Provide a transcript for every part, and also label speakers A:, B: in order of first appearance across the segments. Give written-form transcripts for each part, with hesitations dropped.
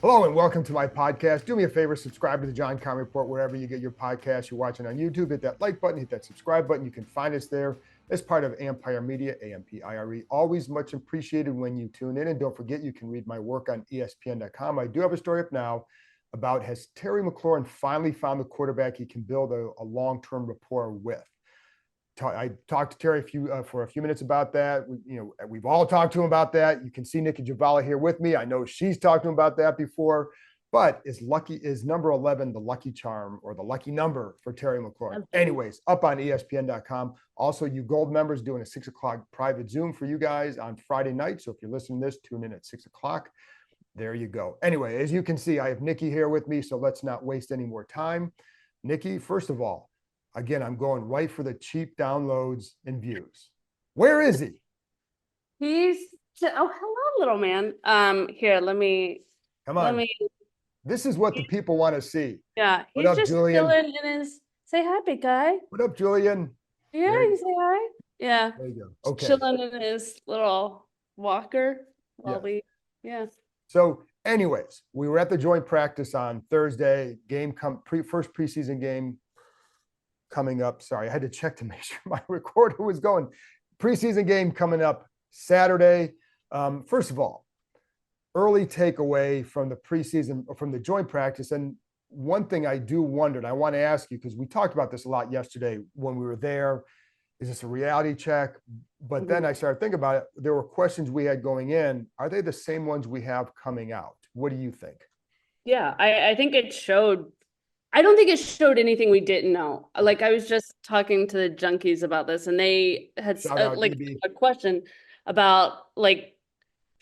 A: Hello and welcome to my podcast. Do me a favor, subscribe to the John Keim Report wherever you get your podcasts. You're watching on YouTube, hit that like button, hit that subscribe button. You can find us there as part of Ampire Media, Ampire. Always much appreciated when you tune in. And don't forget, you can read my work on ESPN.com. I do have a story up now about has Terry McLaurin finally found the quarterback he can build a long-term rapport with. I talked to Terry for a few minutes about that. We've all talked to him about that. You can see Nicki Jhabvala here with me. I know she's talked to him about that before. But is number 11 the lucky charm or the lucky number for Terry McLaurin? Anyways, up on ESPN.com. Also, you gold members doing a 6 o'clock private Zoom for you guys on Friday night. So if you're listening to this, tune in at 6 o'clock. There you go. Anyway, as you can see, I have Nicki here with me. So let's not waste any more time. Nicki, first of all, again, I'm going right for the cheap downloads and views. Where is he?
B: Hello, little man. Here,
A: Come on. This is what the people want to see.
B: Yeah,
A: he's
B: just
A: Julian?
B: Chilling in his. Say hi, big guy.
A: What up, Julian?
B: Yeah, you say hi. Yeah.
A: There you go. Okay.
B: Chilling in his little walker while yeah.
A: So, anyways, we were at the joint practice on Thursday. First preseason game coming up. Sorry, I had to check to make sure my recorder was going. Preseason game coming up Saturday. First of all, early takeaway from the preseason, from the joint practice. And one thing I do wonder, and I want to ask you, because we talked about this a lot yesterday when we were there, is this a reality check? But then I started thinking about it. There were questions we had going in. Are they the same ones we have coming out? What do you think?
B: Yeah, I think it showed. I don't think it showed anything we didn't know. Like, I was just talking to the junkies about this, and they had a question about, like,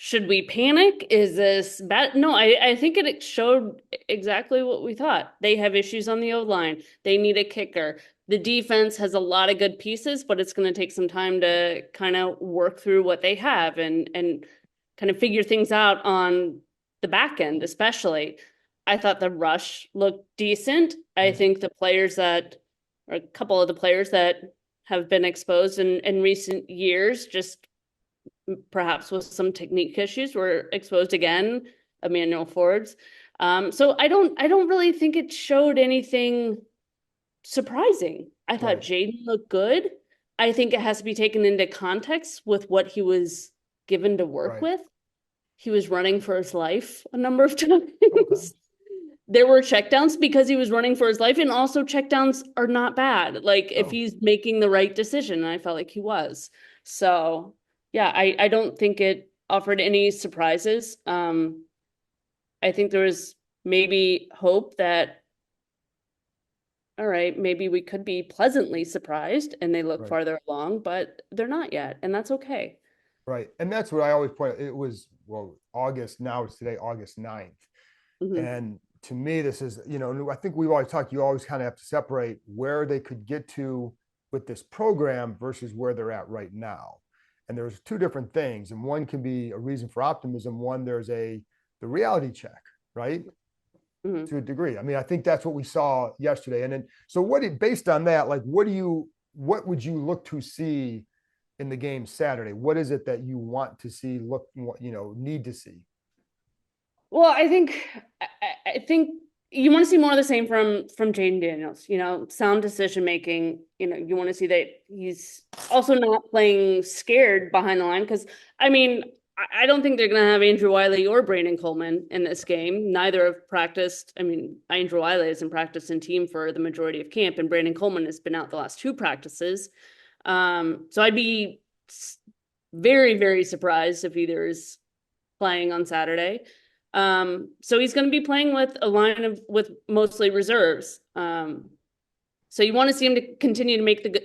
B: should we panic? Is this bad? No, I think it showed exactly what we thought. They have issues on the O-line. They need a kicker. The defense has a lot of good pieces, but it's going to take some time to kind of work through what they have and kind of figure things out on the back end, especially. I thought the rush looked decent. I think a couple of the players that have been exposed in recent years, just perhaps with some technique issues, were exposed again. Emmanuel Fords. So I don't really think it showed anything surprising. I thought Jaden looked good. I think it has to be taken into context with what he was given to work with. He was running for his life a number of times. Okay. There were checkdowns because he was running for his life, and also checkdowns are not bad. Like, if he's making the right decision, and I felt like he was. So yeah, I don't think it offered any surprises. I think there was maybe hope that, all right, maybe we could be pleasantly surprised and they look farther along, but they're not yet, and that's okay.
A: Right. And that's what I always point out. It was, August, now it's today, August 9th. And to me, this is, I think we've always talked, you always kind of have to separate where they could get to with this program versus where they're at right now. And there's two different things. And one can be a reason for optimism. One, there's the reality check, right? To a degree. I mean, I think that's what we saw yesterday. And then, so based on that, like, what would you look to see in the game Saturday? What is it that you want to see, need to see?
B: Well, I think you want to see more of the same from Jaden Daniels, sound decision making. You want to see that he's also not playing scared behind the line, because I mean, I don't think they're going to have Andrew Wiley or Brandon Coleman in this game. Neither have practiced. I mean, Andrew Wiley hasn't practiced in team for the majority of camp, and Brandon Coleman has been out the last two practices. So I'd be very, very surprised if either is playing on Saturday. So he's going to be playing with a line with mostly reserves. So you want to see him to continue to make the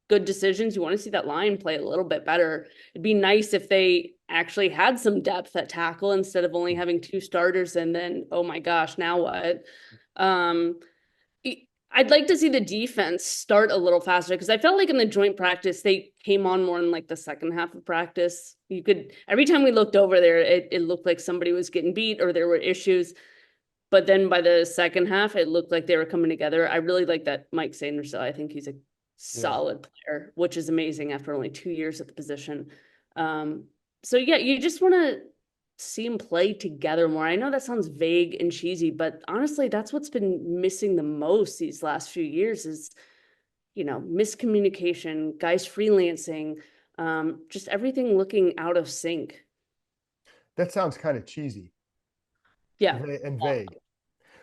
B: good decisions. You want to see that line play a little bit better. It'd be nice if they actually had some depth at tackle instead of only having two starters and then, oh my gosh, now what? I'd like to see the defense start a little faster, because I felt like in the joint practice, they came on more in like the second half of practice. Every time we looked over there, it looked like somebody was getting beat or there were issues. But then by the second half, it looked like they were coming together. I really like that Mike Sanders. I think he's a solid player, which is amazing after only 2 years at the position. So yeah, you just want to see them play together more. I know that sounds vague and cheesy, but honestly, that's what's been missing the most these last few years is, miscommunication, guys freelancing, just everything looking out of sync.
A: That sounds kind of cheesy.
B: Yeah.
A: And vague.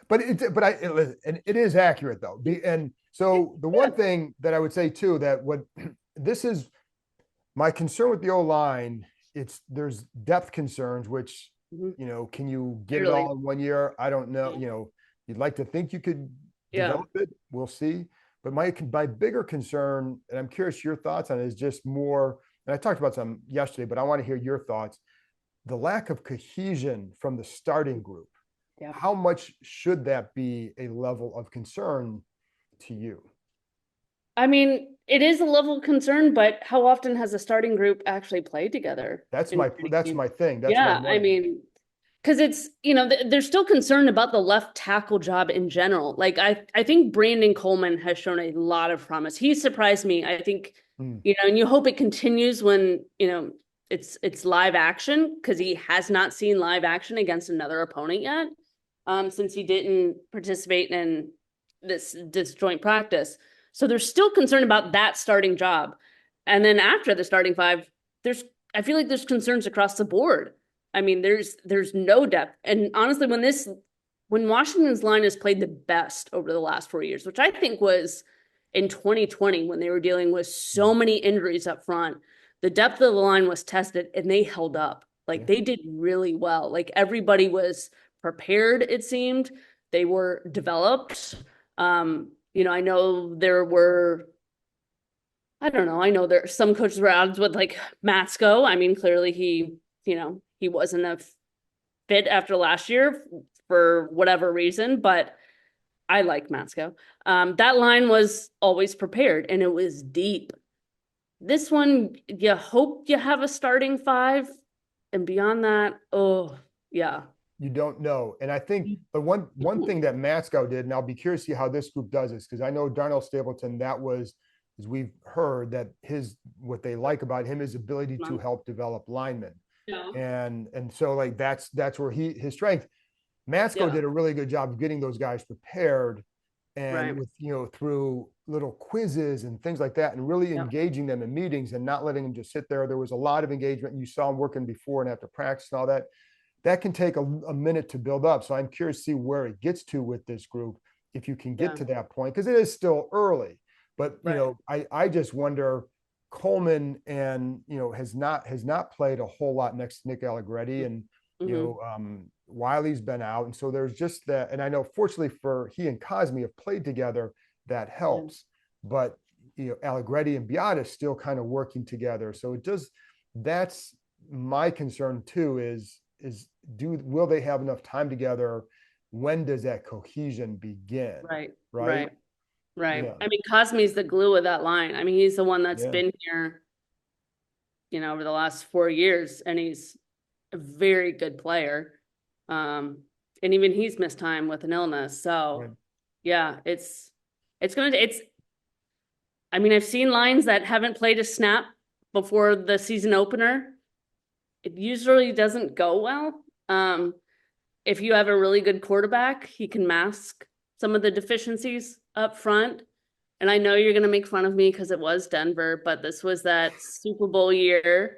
A: But it is accurate though. And so the one thing that I would say too, that this is my concern with the O-line, there's depth concerns, which, can you get it all in 1 year? I don't know. You'd like to think you could develop it. We'll see. But my bigger concern, and I'm curious your thoughts on it, is just more, and I talked about some yesterday, but I want to hear your thoughts. The lack of cohesion from the starting group. Yeah. How much should that be a level of concern to you?
B: I mean, it is a level of concern, but how often has a starting group actually played together?
A: That's my thing.
B: I mean, because it's, they're still concerned about the left tackle job in general. Like, I think Brandon Coleman has shown a lot of promise. He surprised me. I think, and you hope it continues when, it's live action, because he has not seen live action against another opponent yet, since he didn't participate in this joint practice. So they're still concerned about that starting job. And then after the starting five, I feel like there's concerns across the board. I mean, there's no depth. And honestly, when Washington's line has played the best over the last 4 years, which I think was in 2020, when they were dealing with so many injuries up front, the depth of the line was tested and they held up. Like, they did really well. Like, everybody was prepared, it seemed. They were developed. I know I know there some coaches were odds with like Matsko. I mean, clearly he wasn't a fit after last year for whatever reason, but I like Matsko. That line was always prepared and it was deep. This one, you hope you have a starting five, and beyond that, oh yeah.
A: You don't know. And I think the one thing that Matsko did, and I'll be curious to see how this group does this, because I know Darnell Stapleton, that was, as we've heard, that what they like about him is ability to help develop linemen. Yeah. And so like that's where his strength. Matsko did a really good job of getting those guys prepared, and with through little quizzes and things like that, and really engaging them in meetings and not letting them just sit there. There was a lot of engagement. You saw them working before and after practice and all that. That can take a minute to build up. So I'm curious to see where it gets to with this group, if you can get to that point, because it is still early. But I just wonder, Coleman and has not played a whole lot next to Nick Allegretti, and Wiley's been out, and so there's just that. And I know, fortunately for he and Cosme have played together, that helps. But Allegretti and Beata still kind of working together. So it does. That's my concern too. Will they have enough time together? When does that cohesion begin? Right.
B: Yeah. I mean, Cosme's the glue of that line. I mean, he's the one that's been here, over the last 4 years, and he's a very good player. And even he's missed time with an illness. So yeah, I mean, I've seen lines that haven't played a snap before the season opener. It usually doesn't go well. If you have a really good quarterback, he can mask some of the deficiencies up front. And I know you're going to make fun of me because it was Denver, but this was that Super Bowl year.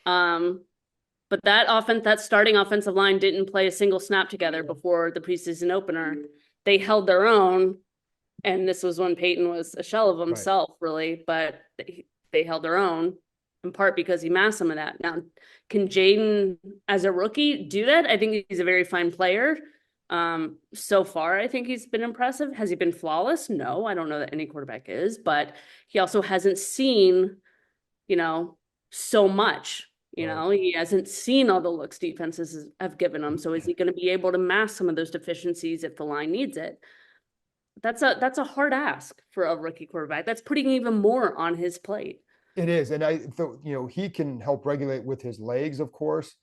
B: But that starting offensive line didn't play a single snap together before the preseason opener. They held their own, and this was when Peyton was a shell of himself, really. But they held their own, in part because he masked some of that. Now, can Jaden, as a rookie, do that? I think he's a very fine player. So far, I think he's been impressive. Has he been flawless? No, I don't know that any quarterback is, but he also hasn't seen, so much. He hasn't seen all the looks defenses have given him. So is he going to be able to mask some of those deficiencies if the line needs it? That's a hard ask for a rookie quarterback. That's putting even more on his plate.
A: It is. And I thought, he can help regulate with his legs, of course.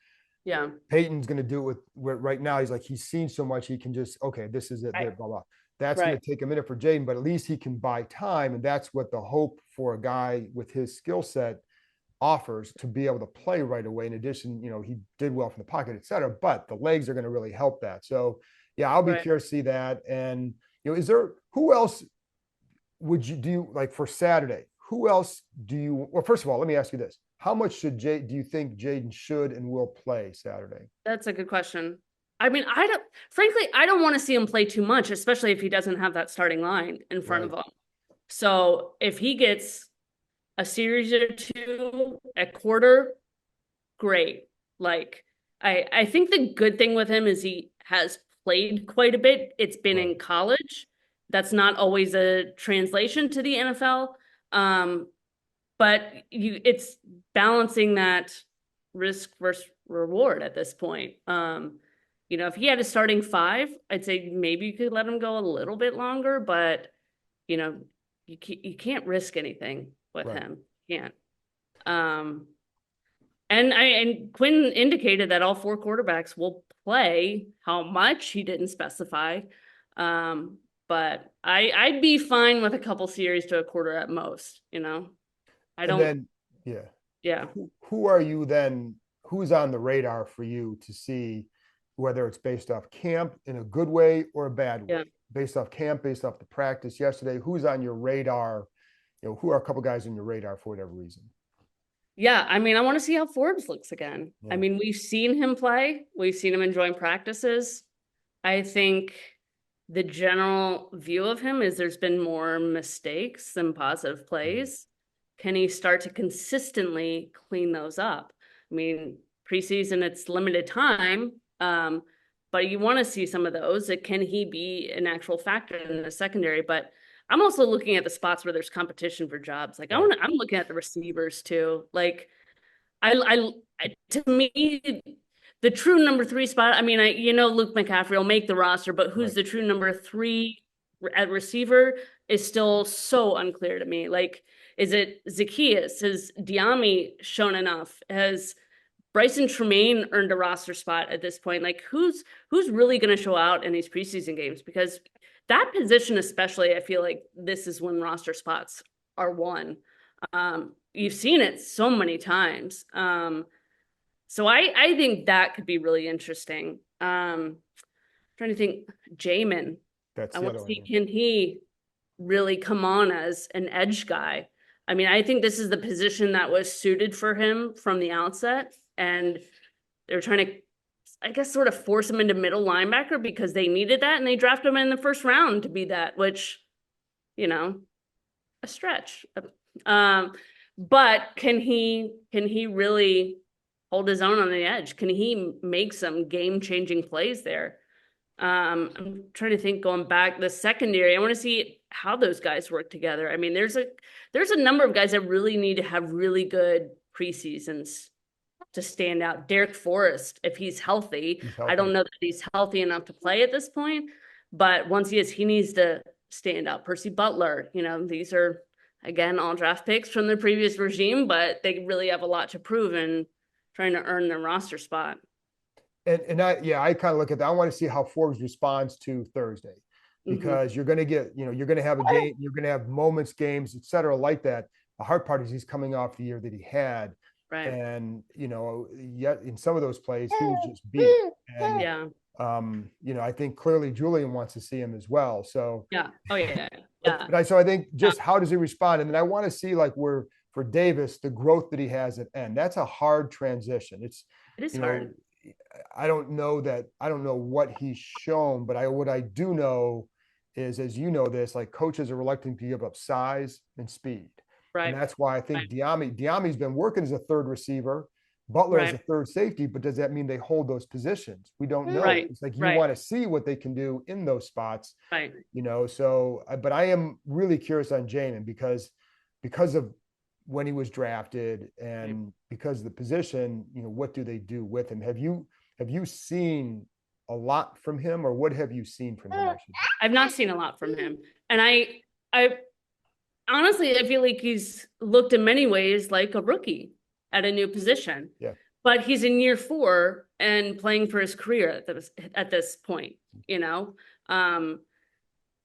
B: Yeah.
A: Peyton's going to do it with right now. He's seen so much. He can just, okay, this is it. Blah, blah. That's going to take a minute for Jaden, but at least he can buy time. And that's what the hope for a guy with his skill set offers to be able to play right away. In addition, he did well from the pocket, et cetera, but the legs are going to really help that. So yeah, I'll be curious to see that. And, who else would you do like for Saturday? Who else well, first of all, let me ask you this. How much do you think Jaden should and will play Saturday?
B: That's a good question. I mean, frankly, I don't want to see him play too much, especially if he doesn't have that starting line in front of him. So if he gets a series or two at quarter, great. Like, I think the good thing with him is he has played quite a bit. It's been in college. That's not always a translation to the NFL. But it's balancing that risk versus reward at this point. If he had a starting five, I'd say maybe you could let him go a little bit longer, but you can't risk anything with him. You can't. And Quinn indicated that all four quarterbacks will play. How much he didn't specify. But I'd be fine with a couple series to a quarter at most. I don't.
A: And then, yeah. Who are you then? Who's on the radar for you to see, whether it's based off camp in a good way or a bad way? Based off camp, based off the practice yesterday, who's on your radar? Who are a couple guys on your radar for whatever reason?
B: Yeah, I mean, I want to see how Forbes looks again. Yeah. I mean, we've seen him play. We've seen him enjoying practices. I think the general view of him is there's been more mistakes than positive plays. Can he start to consistently clean those up? I mean, preseason, it's limited time, but you want to see some of those. Can he be an actual factor in the secondary? But I'm also looking at the spots where there's competition for jobs. Like I'm looking at the receivers too. Like to me, the true number 3 spot. I mean, Luke McCaffrey will make the roster, but who's the true number 3 at receiver is still so unclear to me. Like, is it Zacchaeus? Has Diami shown enough? Has Bryson Tremaine earned a roster spot at this point? Like, who's really going to show out in these preseason games? Because that position, especially, I feel like this is when roster spots are won. You've seen it so many times. So I think that could be really interesting. Trying to think, Jamin. I want to see, can he really come on as an edge guy? I mean, I think this is the position that was suited for him from the outset. And they're trying to, I guess, sort of force him into middle linebacker because they needed that. And they drafted him in the first round to be that, which, a stretch. But can he really hold his own on the edge? Can he make some game-changing plays there? I'm trying to think, going back the secondary, I want to see how those guys work together. I mean, there's a number of guys that really need to have really good preseasons to stand out. Derek Forrest, if he's healthy, I don't know that he's healthy enough to play at this point, but once he is, he needs to stand out. Percy Butler, these are, again, all draft picks from the previous regime, but they really have a lot to prove in trying to earn their roster spot.
A: And I kind of look at that. I want to see how Forbes responds to Thursday, because you're going to get, you're going to have a game, you're going to have moments, games, et cetera, like that. The hard part is he's coming off the year that he had. Right. And, yet in some of those plays, he was just beat. And, I think clearly Julian wants to see him as well. So, so I think just how does he respond? And then I want to see, like, where for Davis, the growth that he has at end. That's a hard transition. It is hard. I don't know what he's shown, but what I do know is, as you know this, like, coaches are reluctant to give up size and speed. Right. And that's why I think Diami's been working as a third receiver, Butler as a third safety, but does that mean they hold those positions? We don't know. Right. It's like you want to see what they can do in those spots. Right. So, but I am really curious on Jamin because of when he was drafted and because of the position, what do they do with him? Have you seen a lot from him, or what have you seen from him?
B: I've not seen a lot from him. And I honestly, I feel like he's looked in many ways like a rookie at a new position. Yeah. But he's in year 4 and playing for his career at this point,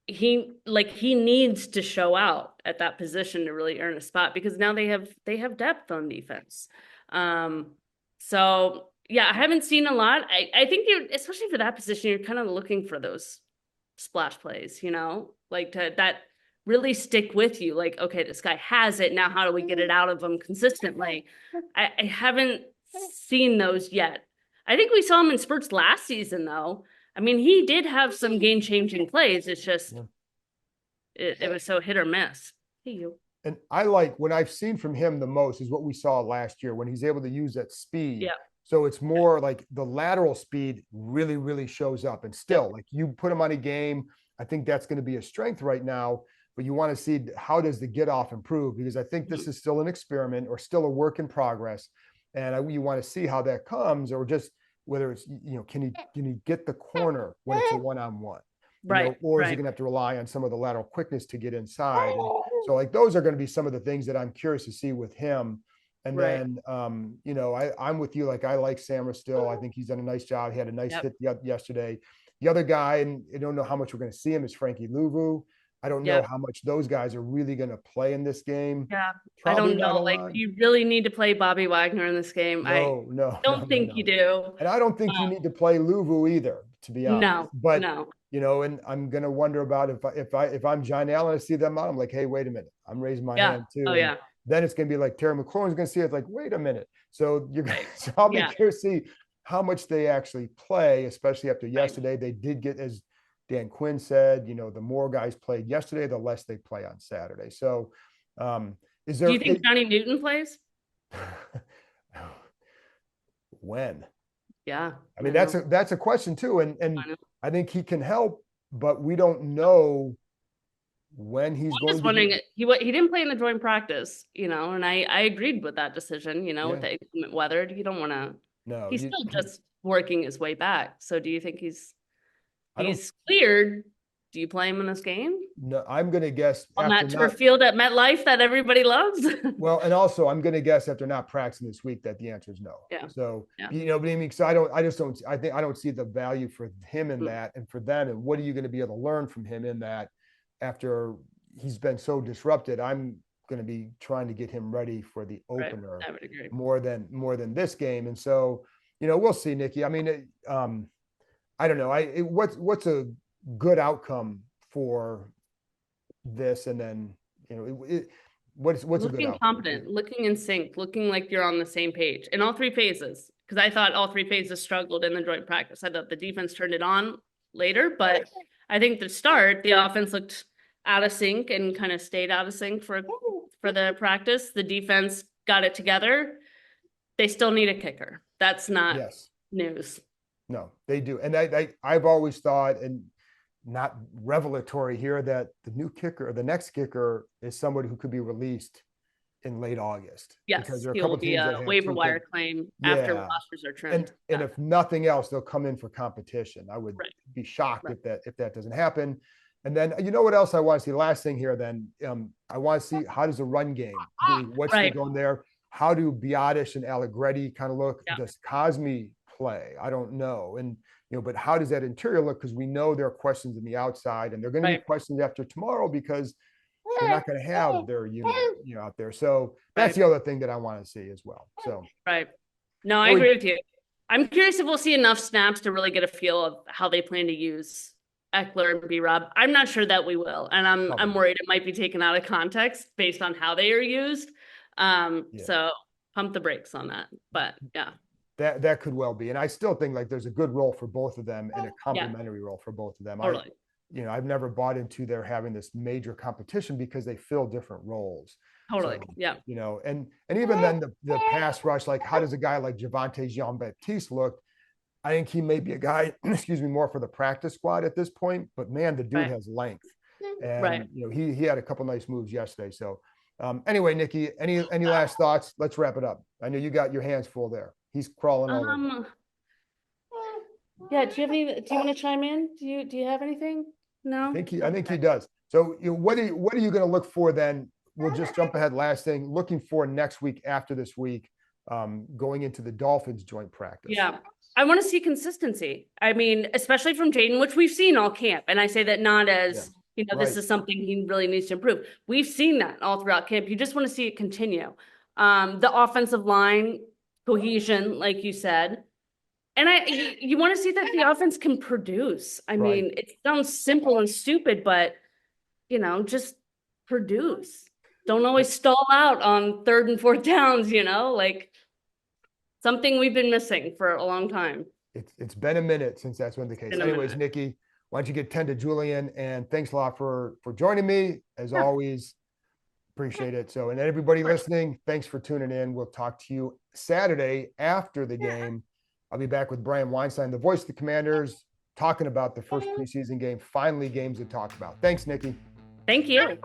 B: he needs to show out at that position to really earn a spot, because now they have depth on defense. So yeah, I haven't seen a lot. I think you, especially for that position, you're kind of looking for those splash plays, like that really stick with you. Like, okay, this guy has it. Now, how do we get it out of him consistently? I haven't seen those yet. I think we saw him in spurts last season, though. I mean, he did have some game-changing plays. It's just, it was so hit or miss. Hey, you.
A: And I like, what I've seen from him the most is what we saw last year when he's able to use that speed.
B: Yeah.
A: So it's more like the lateral speed really, really shows up. And still, like, you put him on a game, I think that's going to be a strength right now. But you want to see how does the get off improve, because I think this is still an experiment or still a work in progress. And you want to see how that comes, or just whether it's, can he get the corner when it's a one-on-one?
B: Right.
A: Or is he going to have to rely on some of the lateral quickness to get inside? And so, like, those are going to be some of the things that I'm curious to see with him. And then, I'm with you. Like, I like Samra still. I think he's done a nice job. He had a nice hit yesterday. The other guy, and I don't know how much we're going to see him, is Frankie Louvu. I don't know how much those guys are really going to play in this game.
B: Yeah,
A: Probably
B: I don't know. Like, you really need to play Bobby Wagner in this game.
A: No,
B: I don't think you do.
A: And I don't think you need to play Louvu either, to be honest.
B: No,
A: but
B: no.
A: And I'm gonna wonder about if I'm John Allen, I see them out, I'm like, hey, wait a minute, I'm raising my hand too.
B: Oh, yeah.
A: Then it's gonna be like Terry McLaurin's gonna see it, like, wait a minute. So so I'll be curious to see how much they actually play, especially after yesterday. They did get, as Dan Quinn said, the more guys played yesterday, the less they play on Saturday. So is there?
B: Do you think Johnny Newton plays?
A: When?
B: Yeah.
A: I mean, that's a question too. And I think he can help, but we don't know when he's going to.
B: I'm just wondering, he didn't play in the joint practice, and I agreed with that decision, with the inclement weather. You don't want to. No, he's still just working his way back. So do you think he's cleared? Do you play him in this game?
A: No, I'm going to guess
B: on that turf field at MetLife that everybody loves.
A: Well, and also I'm going to guess after not practicing this week that the answer is no.
B: Yeah.
A: So but I mean, because I don't see the value for him in that, and for them, and what are you going to be able to learn from him in that after he's been so disrupted? I'm going to be trying to get him ready for the opener more than this game, and so we'll see, Nicki. I mean, I don't know. What's a good outcome for this, and then what's a good outcome?
B: Looking competent, looking in sync, looking like you're on the same page in all three phases. Because I thought all three phases struggled in the joint practice. I thought the defense turned it on later, but I think the start, the offense looked out of sync and kind of stayed out of sync for the practice. The defense got it together. They still need a kicker. That's not news.
A: No, they do. And I've always thought, and not revelatory here, that the next kicker is somebody who could be released in late August.
B: Yes, because there are a couple teams that waiver wire claim after rosters are trimmed.
A: And if nothing else, they'll come in for competition. I would be shocked if that doesn't happen. And then what else I want to see? Last thing here, then I want to see, how does the run game do? What's going there? How do Biotish and Allegretti kind of look? Does Cosme play? I don't know. And but how does that interior look? Because we know there are questions in the outside, and they're going to be questions after tomorrow, because they're not going to have their unit out there. So that's the other thing that I want to see as well. So
B: no, I agree with you. I'm curious if we'll see enough snaps to really get a feel of how they plan to use Eckler and B-Rob. I'm not sure that we will, and I'm worried it might be taken out of context based on how they are used. So pump the brakes on that. But
A: that could well be. And I still think, like, there's a good role for both of them and a complementary role for both of them.
B: Totally.
A: I've never bought into their having this major competition, because they fill different roles.
B: Totally.
A: So, and even then the pass rush, like, how does a guy like Javonte Jean-Baptiste look? I think he may be a guy, more for the practice squad at this point, but man, the dude has length. And he had a couple nice moves yesterday. So anyway, Nicki, any last thoughts? Let's wrap it up. I know you got your hands full there. He's crawling over.
B: Yeah. Do you want to chime in? Do you have anything? No.
A: I think he does. So what are you going to look for then? We'll just jump ahead. Last thing, looking for next week after this week, going into the Dolphins joint practice.
B: Yeah. I want to see consistency. I mean, especially from Jaden, which we've seen all camp. And I say that not as this is something he really needs to improve. We've seen that all throughout camp. You just want to see it continue. The offensive line cohesion, like you said. And you want to see that the offense can produce. I mean, it sounds simple and stupid, but just produce. Don't always stall out on 3rd and 4th downs, like something we've been missing for a long time.
A: It's been a minute since that's been the case. Anyways, Nicki, why don't you get 10 to Julian, and thanks a lot for joining me as always. Appreciate it. So, and everybody listening, thanks for tuning in. We'll talk to you Saturday after the game. I'll be back with Bram Weinstein, the voice of the Commanders, talking about the first preseason game. Finally, games to talk about. Thanks, Nicki.
B: Thank you.